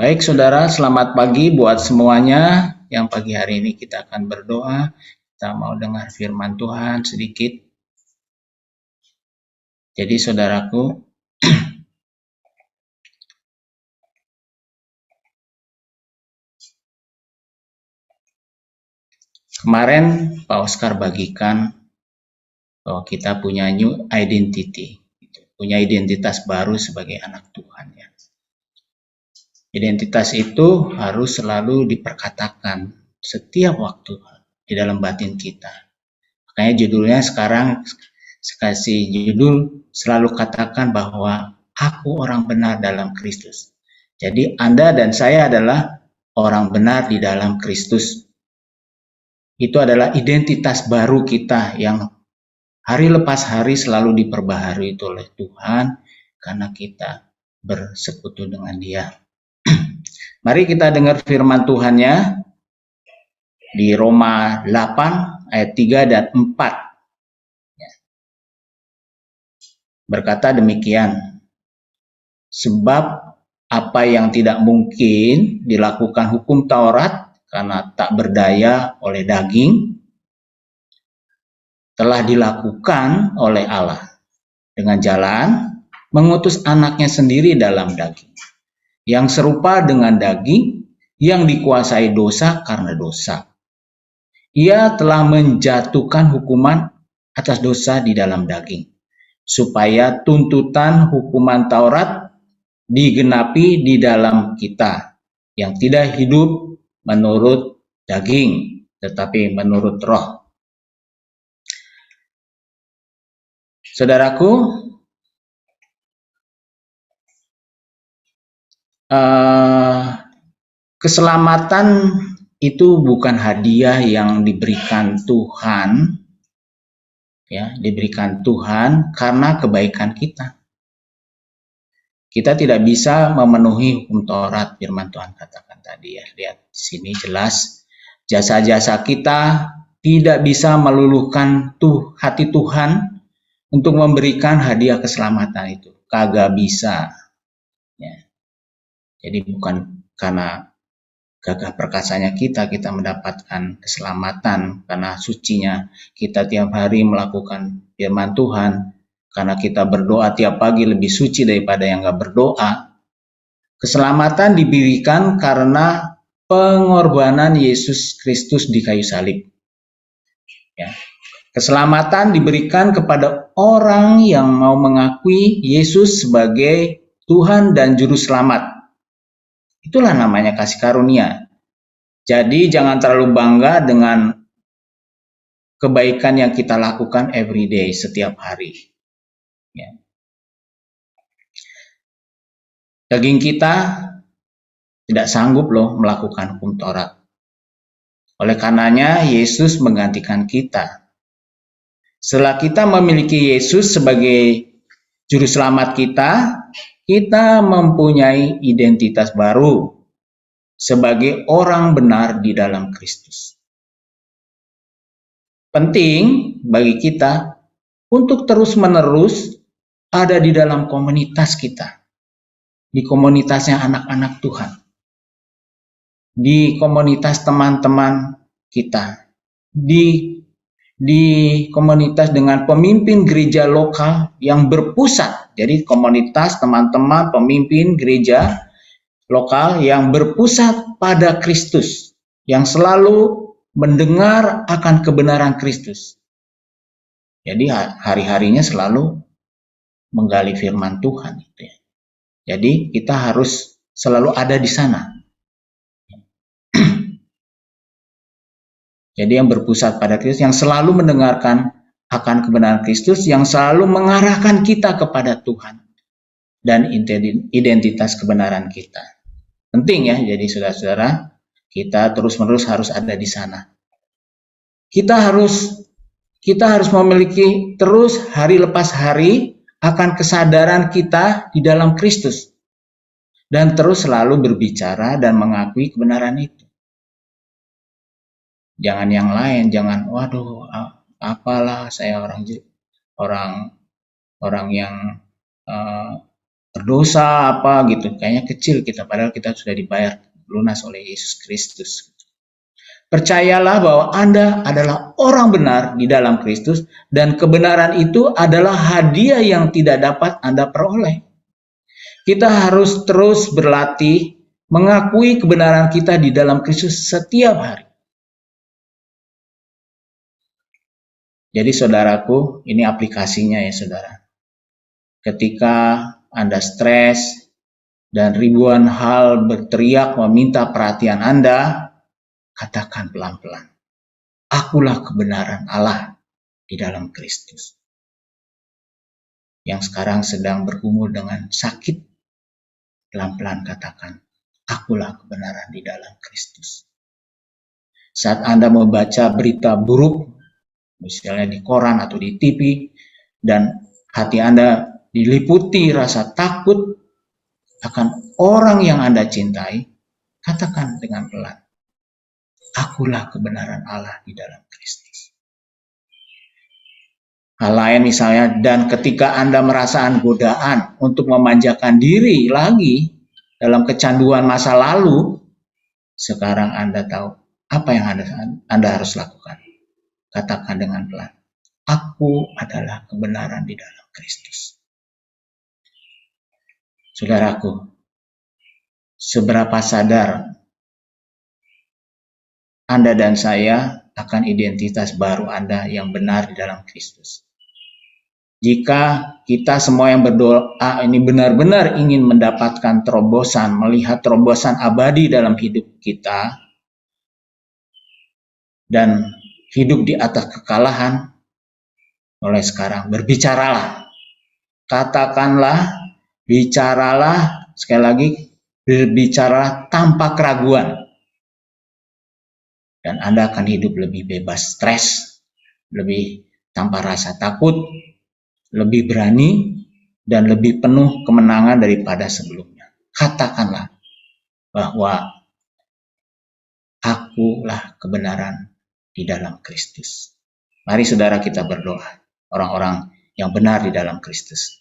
Baik saudara, selamat pagi buat semuanya. Yang pagi hari ini kita akan berdoa. Kita mau dengar firman Tuhan sedikit. Jadi saudaraku, kemarin Pak Oscar bagikan bahwa kita punya new identity, punya identitas baru sebagai anak Tuhan. Ya. Identitas itu harus selalu diperkatakan setiap waktu di dalam batin kita. Makanya judulnya sekarang kasih judul selalu katakan bahwa aku orang benar dalam Kristus. Jadi Anda dan saya adalah orang benar di dalam Kristus. Itu adalah identitas baru kita yang hari lepas hari selalu diperbaharui oleh Tuhan karena kita bersekutu dengan Dia. Mari kita dengar firman Tuhan-Nya di Roma 8 ayat 3 dan 4. Berkata demikian, sebab apa yang tidak mungkin dilakukan hukum Taurat karena tak berdaya oleh daging, telah dilakukan oleh Allah dengan jalan mengutus anaknya sendiri dalam daging, yang serupa dengan daging yang dikuasai dosa karena dosa. Ia telah menjatuhkan hukuman atas dosa di dalam daging, supaya tuntutan hukuman Taurat digenapi di dalam kita yang tidak hidup menurut daging, tetapi menurut roh. Saudaraku, keselamatan itu bukan hadiah yang diberikan Tuhan, ya, diberikan Tuhan karena kebaikan kita. Kita tidak bisa memenuhi hukum Taurat, firman Tuhan katakan tadi ya. Lihat di sini jelas jasa-jasa kita tidak bisa meluluhkan hati Tuhan untuk memberikan hadiah keselamatan itu. Kagak bisa. Ya. Jadi bukan karena gagah perkasanya kita mendapatkan keselamatan, karena sucinya kita tiap hari melakukan firman Tuhan, karena kita berdoa tiap pagi lebih suci daripada yang gak berdoa. Keselamatan diberikan karena pengorbanan Yesus Kristus di kayu salib. Ya. Keselamatan diberikan kepada orang yang mau mengakui Yesus sebagai Tuhan dan Juru Selamat. Itulah namanya kasih karunia. Jadi jangan terlalu bangga dengan kebaikan yang kita lakukan everyday, setiap hari. Ya. Daging kita tidak sanggup loh melakukan hukum Taurat. Oleh karenanya Yesus menggantikan kita. Setelah kita memiliki Yesus sebagai Juru Selamat kita mempunyai identitas baru sebagai orang benar di dalam Kristus. Penting bagi kita untuk terus-menerus ada di dalam komunitas kita, di komunitasnya anak-anak Tuhan, di komunitas teman-teman kita, di komunitas dengan pemimpin gereja lokal yang berpusat. Jadi komunitas teman-teman pemimpin gereja lokal yang berpusat pada Kristus, yang selalu mendengar akan kebenaran Kristus. Jadi hari-harinya selalu menggali firman Tuhan. Jadi kita harus selalu ada di sana. Jadi yang berpusat pada Kristus, yang selalu mendengarkan akan kebenaran Kristus, yang selalu mengarahkan kita kepada Tuhan dan identitas kebenaran kita. Penting ya, jadi saudara-saudara, kita terus-menerus harus ada di sana. Kita harus memiliki terus hari lepas hari akan kesadaran kita di dalam Kristus. Dan terus selalu berbicara dan mengakui kebenaran itu. Jangan yang lain, jangan waduh apalah saya orang yang berdosa apa gitu, kayaknya kecil kita, padahal kita sudah dibayar lunas oleh Yesus Kristus. Percayalah bahwa Anda adalah orang benar di dalam Kristus, dan kebenaran itu adalah hadiah yang tidak dapat Anda peroleh. Kita harus terus berlatih mengakui kebenaran kita di dalam Kristus setiap hari. Jadi saudaraku, ini aplikasinya ya saudara. Ketika Anda stres dan ribuan hal berteriak meminta perhatian Anda, katakan pelan-pelan, akulah kebenaran Allah di dalam Kristus. Yang sekarang sedang bergumul dengan sakit, pelan-pelan katakan, akulah kebenaran di dalam Kristus. Saat Anda membaca berita buruk, misalnya di koran atau di TV, dan hati Anda diliputi rasa takut akan orang yang Anda cintai, katakan dengan pelan, akulah kebenaran Allah di dalam Kristus. Hal lain misalnya, dan ketika Anda merasakan godaan untuk memanjakan diri lagi dalam kecanduan masa lalu, sekarang Anda tahu apa yang Anda harus lakukan. Katakan dengan pelan, aku adalah kebenaran di dalam Kristus. Saudaraku, seberapa sadar Anda dan saya akan identitas baru Anda yang benar di dalam Kristus? Jika kita semua yang berdoa ini benar-benar ingin mendapatkan terobosan, melihat terobosan abadi dalam hidup kita, dan hidup di atas kekalahan, mulai sekarang berbicaralah, katakanlah, bicaralah, sekali lagi, berbicara tanpa keraguan. Dan Anda akan hidup lebih bebas stres, lebih tanpa rasa takut, lebih berani, dan lebih penuh kemenangan daripada sebelumnya. Katakanlah bahwa akulah kebenaran di dalam Kristus. Mari saudara kita berdoa, orang-orang yang benar di dalam Kristus.